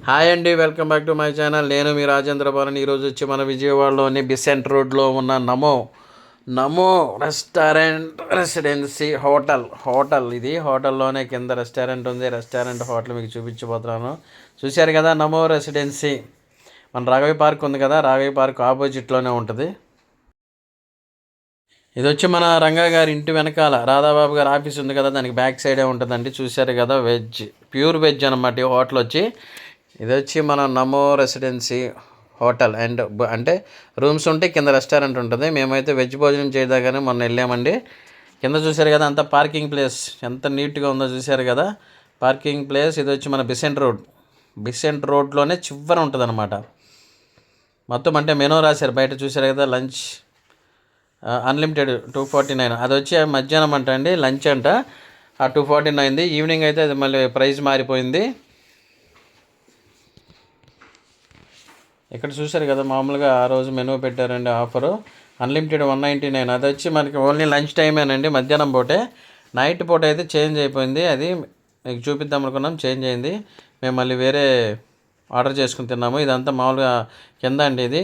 Hi అండి, welcome back to my channel. నేను మీ రాజేంద్ర బాలని. ఈరోజు వచ్చి మన విజయవాడలోని బిసెంట్ రోడ్లో ఉన్న నమో రెస్టారెంట్ రెసిడెన్సీ హోటల్ ఇది. హోటల్లోనే కింద రెస్టారెంట్ ఉంది. రెస్టారెంట్ హోటల్ మీకు చూపించబోతున్నాను. చూశారు కదా, నమో రెసిడెన్సీ. మన రాఘవి పార్క్ ఉంది కదా, రాఘవి పార్క్ ఆపోజిట్లోనే ఉంటుంది. ఇది వచ్చి మన రంగా గారి ఇంటి వెనకాల రాధాబాబు గారి ఆఫీస్ ఉంది కదా, దానికి బ్యాక్ సైడే ఉంటుందండి. చూశారు కదా, ప్యూర్ వెజ్ అనమాట ఈ హోటల్ వచ్చి. ఇది వచ్చి మన నమో రెసిడెన్సీ హోటల్ అండ్ అంటే రూమ్స్ ఉంటే కింద రెస్టారెంట్ ఉంటుంది. మేమైతే వెజ్ భోజనం చేయదాగానే మొన్న వెళ్ళామండి. కింద చూశారు కదా, అంత పార్కింగ్ ప్లేస్ ఎంత నీట్గా ఉందో చూశారు కదా, పార్కింగ్ ప్లేస్. ఇది వచ్చి మన బిసెంట్ రోడ్లోనే చివర ఉంటుంది అనమాట. మొత్తం అంటే మెనూ రాశారు బయట, చూశారు కదా. లంచ్ అన్లిమిటెడ్ 249, అది వచ్చి మధ్యాహ్నం అంట అండి, లంచ్ అంట ఆ 249. ఈవినింగ్ అయితే అది మళ్ళీ ప్రైస్ మారిపోయింది. ఇక్కడ చూశారు కదా, మామూలుగా ఆ రోజు మెనూ పెట్టారండి ఆఫరు, అన్లిమిటెడ్ 199. అది వచ్చి మనకి ఓన్లీ లంచ్ టైమేనండి, మధ్యాహ్నం పూటే. నైట్ పూట అయితే చేంజ్ అయిపోయింది. అది మీకు చూపిద్దాం అనుకున్నాం, చేంజ్ అయింది. మేము మళ్ళీ వేరే ఆర్డర్ చేసుకుని తిన్నాము. ఇదంతా మామూలుగా కింద అండి, ఇది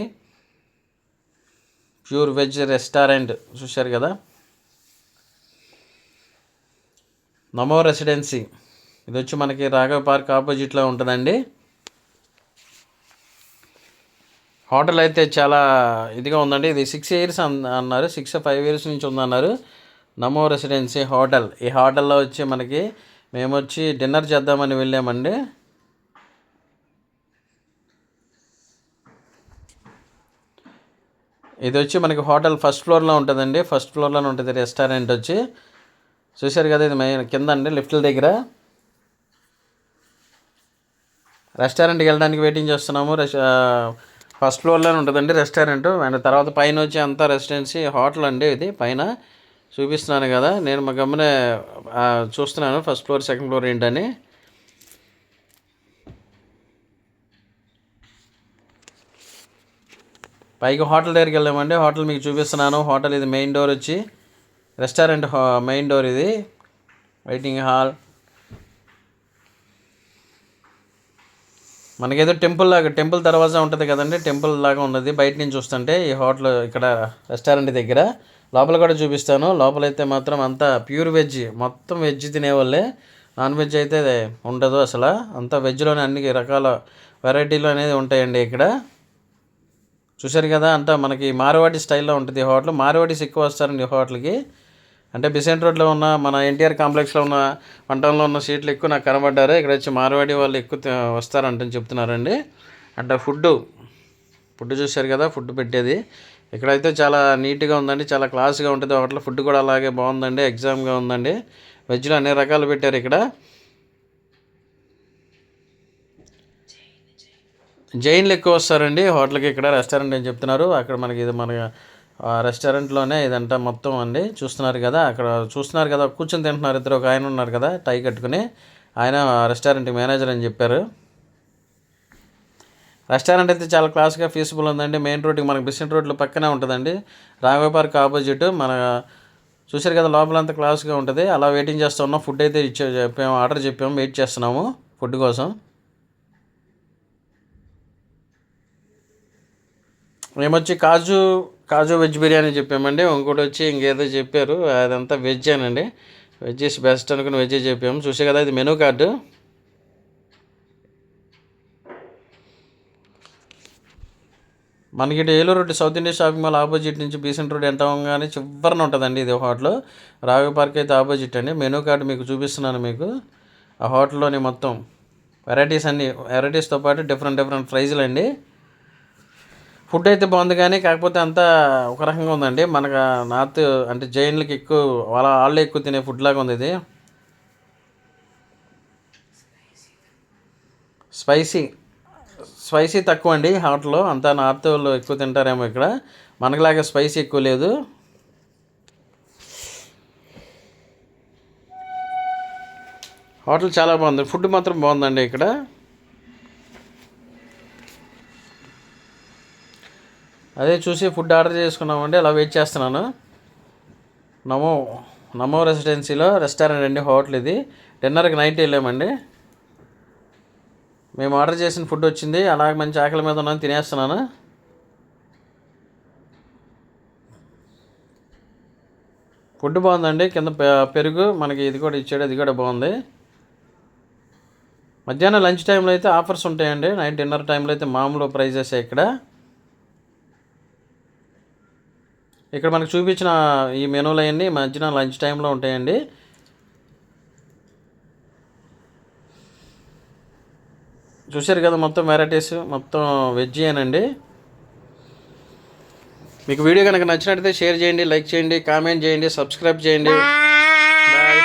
ప్యూర్ వెజ్ రెస్టారెంట్. చూశారు కదా, నమో రెసిడెన్సీ. ఇది వచ్చి మనకి రాఘవ పార్క్ ఆపోజిట్లో ఉంటుందండి. హోటల్ అయితే చాలా ఇదిగా ఉందండి. ఇది 6 years అన్నారు, 5 years నుంచి ఉందన్నారు. నమో రెసిడెన్సీ హోటల్. ఈ హోటల్లో వచ్చి మనకి మేము వచ్చి డిన్నర్ చేద్దామని వెళ్ళామండి. ఇది వచ్చి మనకి హోటల్ ఫస్ట్ ఫ్లోర్లో ఉంటుందండి, ఫస్ట్ ఫ్లోర్లోనే ఉంటుంది రెస్టారెంట్ వచ్చి. చూశారు కదా, ఇది మెయిన్ కింద అండి, లిఫ్ట్ల దగ్గర. రెస్టారెంట్కి వెళ్ళడానికి వెయిటింగ్ చేస్తున్నాము. ఫస్ట్ ఫ్లోర్లోనే ఉంటుందండి రెస్టారెంట్. అండ్ తర్వాత పైన వచ్చి అంతా రెసిడెన్సీ హోటల్ అండి. ఇది పైన చూపిస్తున్నాను కదా, నేను మా గమ్మునే చూస్తున్నాను ఫస్ట్ ఫ్లోర్ సెకండ్ ఫ్లోర్ ఏంటని. పైకి హోటల్ దగ్గరికి వెళ్ళామండి. హోటల్ మీకు చూపిస్తున్నాను. హోటల్ ఇది మెయిన్ డోర్ వచ్చి, రెస్టారెంట్ మెయిన్ డోర్ ఇది, వెయిటింగ్ హాల్. మనకేదో టెంపుల్ దర్వాజా ఉంటుంది కదండి, టెంపుల్ లాగా ఉన్నది బయట నుంచి చూస్తుంటే ఈ హోటల్. ఇక్కడ రెస్టారెంట్ దగ్గర లోపల కూడా చూపిస్తాను. లోపలైతే మాత్రం అంతా ప్యూర్ వెజ్, మొత్తం వెజ్ తినేవాళ్ళే. నాన్ వెజ్ అయితే ఉండదు అసలు. అంతా వెజ్లోనే అన్ని రకాల వెరైటీలు అనేది ఉంటాయండి ఇక్కడ. చూశారు కదా, అంతా మనకి మార్వాడి స్టైల్లో ఉంటుంది హోటల్. మార్వాడీస్ ఎక్కువ వస్తారండి హోటల్కి. అంటే బిసెంట్ రోడ్లో ఉన్న మన ఎన్టీఆర్ కాంప్లెక్స్లో ఉన్న వంటంలో ఉన్న సీట్లు ఎక్కువ నాకు కనబడ్డారు. ఇక్కడ వచ్చి మార్వాడి వాళ్ళు ఎక్కువ వస్తారంటని చెప్తున్నారండి. అంటే ఫుడ్ చూశారు కదా, ఫుడ్ పెట్టేది ఇక్కడైతే చాలా నీట్గా ఉందండి, చాలా క్లాస్గా ఉంటుంది హోటల్. ఫుడ్ కూడా అలాగే బాగుందండి, ఎగ్జామ్గా ఉందండి. వెజ్లో అన్ని రకాలు పెట్టారు ఇక్కడ. జైన్లు ఎక్కువ వస్తారండి హోటల్కి ఇక్కడ. రెస్టారెంట్ అని చెప్తున్నారు అక్కడ మనకి. ఇది మన రెస్టారెంట్లోనే ఇదంతా మొత్తం అండి. చూస్తున్నారు కదా, అక్కడ చూస్తున్నారు కదా, కూర్చొని తింటున్నారు ఇద్దరు. ఒక ఆయన ఉన్నారు కదా టై కట్టుకుని, ఆయన రెస్టారెంట్ మేనేజర్ అని చెప్పారు. రెస్టారెంట్ అయితే చాలా క్లాస్గా ఫీజబుల్ ఉందండి. మెయిన్ రోడ్కి మనకి బిసెంట్ రోడ్లో పక్కనే ఉంటుందండి, రాఘవ పార్క్ ఆపోజిట్. మన చూశారు కదా, లోపలంతా క్లాస్గా ఉంటుంది. అలా వెయిటింగ్ చేస్తూ ఉన్నాం. ఫుడ్ అయితే చెప్పాము, ఆర్డర్ చెప్పాము, వెయిట్ చేస్తున్నాము ఫుడ్ కోసం. మేమొచ్చి కాజు వెజ్ బిర్యానీ చెప్పామండి. ఇంకోటి వచ్చి ఇంకేదో చెప్పారు, అదంతా వెజ్ అనండి. వెజ్ ఇస్ బెస్ట్ అనుకుని వెజ్ చెప్పాము. చూసే కదా, ఇది మెనూ కార్డు. మనకి ఇటు Eluru road south India shopping mall opposite నుంచి బీసెంట్ రోడ్ ఎంత అవగానే చివరన ఉంటుందండి ఇది హోటల్. రాఘవ పార్క్ అయితే ఆపోజిట్ అండి. మెనూ కార్డు మీకు చూపిస్తున్నాను. మీకు ఆ హోటల్లోని మొత్తం వెరైటీస్తో పాటు డిఫరెంట్ ప్రైజులు అండి. ఫుడ్ అయితే బాగుంది, కానీ కాకపోతే అంతా ఒక రకంగా ఉందండి. మనకు నార్త్ అంటే జైన్లకి ఎక్కువ వాళ్ళు ఎక్కువ తినే ఫుడ్ లాగా ఉంది ఇది. స్పైసీ తక్కువ అండి హోటల్లో. అంతా నార్త్ వాళ్ళు ఎక్కువ తింటారేమో ఇక్కడ, మనకులాగా స్పైసీ ఎక్కువ లేదు. హోటల్ చాలా బాగుంది, ఫుడ్ మాత్రం బాగుందండి ఇక్కడ. అదే చూసి ఫుడ్ ఆర్డర్ చేసుకున్నామండి. అలా వెయిట్ చేస్తున్నాను. నమో రెసిడెన్సీలో రెస్టారెంట్ అండి హోటల్ ఇది. డిన్నర్కి నైట్ వెళ్ళామండి. మేము ఆర్డర్ చేసిన ఫుడ్ వచ్చింది. అలాగే మంచి ఆకలి మీద ఉన్నాను, తినేస్తున్నాను. ఫుడ్ బాగుందండి. కింద పెరుగు మనకి ఇది కూడా ఇచ్చాడు, అది కూడా బాగుంది. మధ్యాహ్నం లంచ్ టైంలో అయితే ఆఫర్స్ ఉంటాయండి. నైట్ డిన్నర్ టైంలో అయితే మామూలు ప్రైజెస్ ఇక్కడ మనకు చూపించిన ఈ మెనూలు అవన్నీ మధ్యాహ్నం లంచ్ టైంలో ఉంటాయండి. చూశారు కదా, మొత్తం వెరైటీస్ మొత్తం వెజ్ అనండి. మీకు వీడియో కనుక నచ్చినట్లయితే షేర్ చేయండి, లైక్ చేయండి, కామెంట్ చేయండి, సబ్స్క్రైబ్ చేయండి. బాయ్.